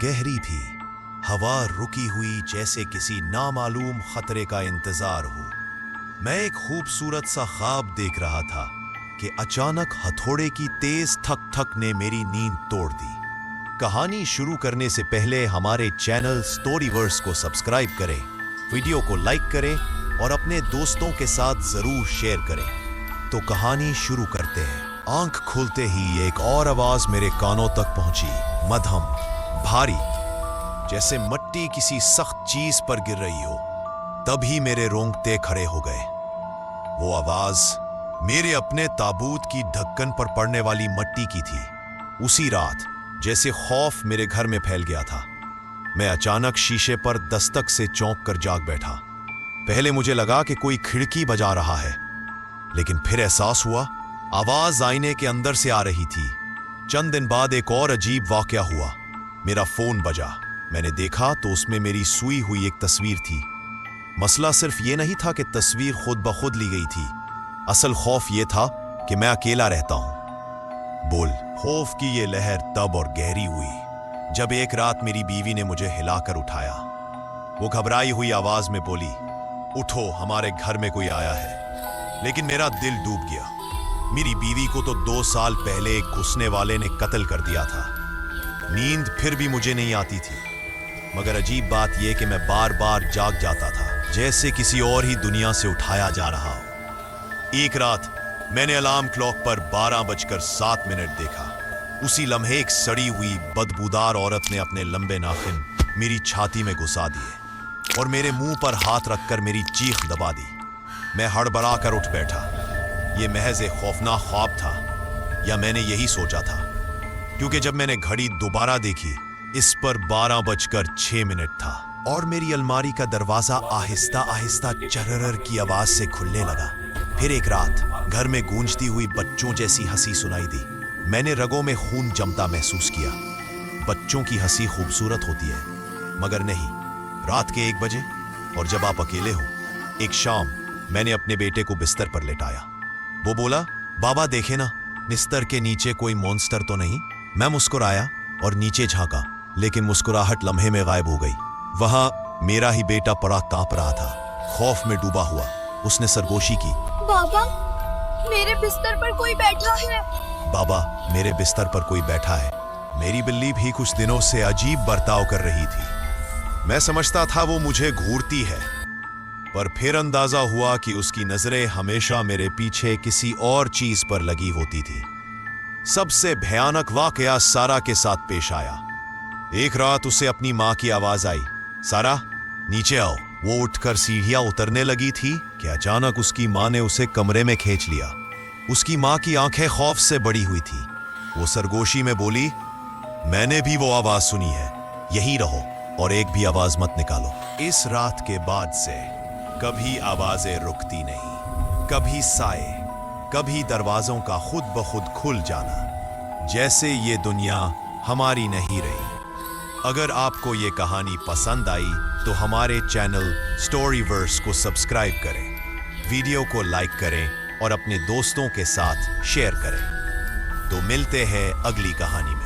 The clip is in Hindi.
गहरी थी। हवा रुकी हुई, जैसे किसी नामालूम खतरे का इंतजार हो। मैं एक खूबसूरत सा ख्वाब देख रहा था कि अचानक हथौड़े की तेज थक थक ने मेरी नींद तोड़ दी। कहानी शुरू करने से पहले हमारे चैनल स्टोरीवर्स को सब्सक्राइब करें, वीडियो को लाइक करें और अपने दोस्तों के साथ जरूर शेयर करें। तो कहानी शुरू करते हैं। आंख खुलते ही एक और आवाज मेरे कानों तक पहुंची, मध्यम, भारी, जैसे मिट्टी किसी सख्त चीज पर गिर रही हो। तभी मेरे रोंगटे खड़े हो गए। वो आवाज मेरे अपने ताबूत की ढक्कन पर पड़ने वाली मिट्टी की थी। उसी रात जैसे खौफ मेरे घर में फैल गया था। मैं अचानक शीशे पर दस्तक से चौंक कर जाग बैठा। पहले मुझे लगा कि कोई खिड़की बजा रहा है, लेकिन फिर एहसास हुआ आवाज आईने के अंदर से आ रही थी। चंद दिन बाद एक और अजीब वाकया हुआ। मेरा फोन बजा। मैंने देखा तो उसमें मेरी सूई हुई एक तस्वीर थी। मसला सिर्फ ये नहीं था कि तस्वीर खुद ब खुद ली गई थी। असल खौफ ये था कि मैं अकेला रहता हूं। बोल। खौफ की ये लहर तब और गहरी हुई जब एक रात मेरी बीवी ने मुझे हिलाकर उठाया। वो घबराई हुई आवाज में बोली, उठो, हमारे घर में कोई आया है। लेकिन मेरा दिल डूब गया। मेरी बीवी को तो 2 साल पहले एक घुसने वाले ने कत्ल कर दिया था। नींद फिर भी मुझे नहीं आती थी, मगर अजीब बात यह कि मैं बार बार जाग जाता था, जैसे किसी और ही दुनिया से उठाया जा रहा हो। एक रात मैंने अलार्म क्लॉक पर 12:07 देखा। उसी लम्हे एक सड़ी हुई बदबूदार औरत ने अपने लंबे नाखून मेरी छाती में घुसा दिए और मेरे मुंह पर हाथ रखकर मेरी चीख दबा दी। मैं हड़बड़ा कर उठ बैठा। यह महज एक खौफनाक ख्वाब था, या मैंने यही सोचा था, क्योंकि जब मैंने घड़ी दोबारा देखी, इस पर 12:06 था और मेरी अलमारी का दरवाजा आहिस्ता आहिस्ता चरर की आवाज से खुलने लगा। फिर एक रात घर में गूंजती हुई बच्चों जैसी हंसी सुनाई दी। मैंने रगों में खून जमता महसूस किया। बच्चों की हंसी खूबसूरत होती है, मगर नहीं रात के 1 बजे, और जब आप अकेले हो। एक शाम मैंने अपने बेटे को बिस्तर पर लेटाया। वो बोला, बाबा देखे ना, बिस्तर के नीचे कोई मॉन्स्टर तो नहीं। मैं मुस्कुराया और नीचे झांका, लेकिन मुस्कुराहट लम्हे में गायब हो गई। वहां मेरा ही बेटा पड़ा कांप रहा था, खौफ में डूबा हुआ। उसने सरगोशी की, बाबा, मेरे बिस्तर पर कोई बैठा है। बाबा, मेरे बिस्तर पर कोई बैठा है। मेरी बिल्ली भी कुछ दिनों से अजीब बर्ताव कर रही थी। मैं समझता था वो मुझे घूरती है, पर फिर अंदाजा हुआ कि उसकी नजरें हमेशा मेरे पीछे किसी और चीज पर लगी होती थी। सबसे भयानक वाकया सारा के साथ पेश आया। एक रात उसे अपनी मां की आवाज आई, सारा नीचे आओ। वो उठकर सीढ़ियां उतरने लगी थी कि अचानक उसकी मां ने उसे कमरे में खींच लिया। उसकी मां की आंखें खौफ से बड़ी हुई थी। वो सरगोशी में बोली, मैंने भी वो आवाज सुनी है, यहीं रहो और एक भी आवाज मत निकालो। इस रात के बाद से कभी आवाजें रुकती नहीं, कभी साए, कभी दरवाजों का खुद ब खुद खुल जाना, जैसे ये दुनिया हमारी नहीं रही। अगर आपको ये कहानी पसंद आई तो हमारे चैनल स्टोरीवर्स को सब्सक्राइब करें, वीडियो को लाइक करें और अपने दोस्तों के साथ शेयर करें। तो मिलते हैं अगली कहानी में।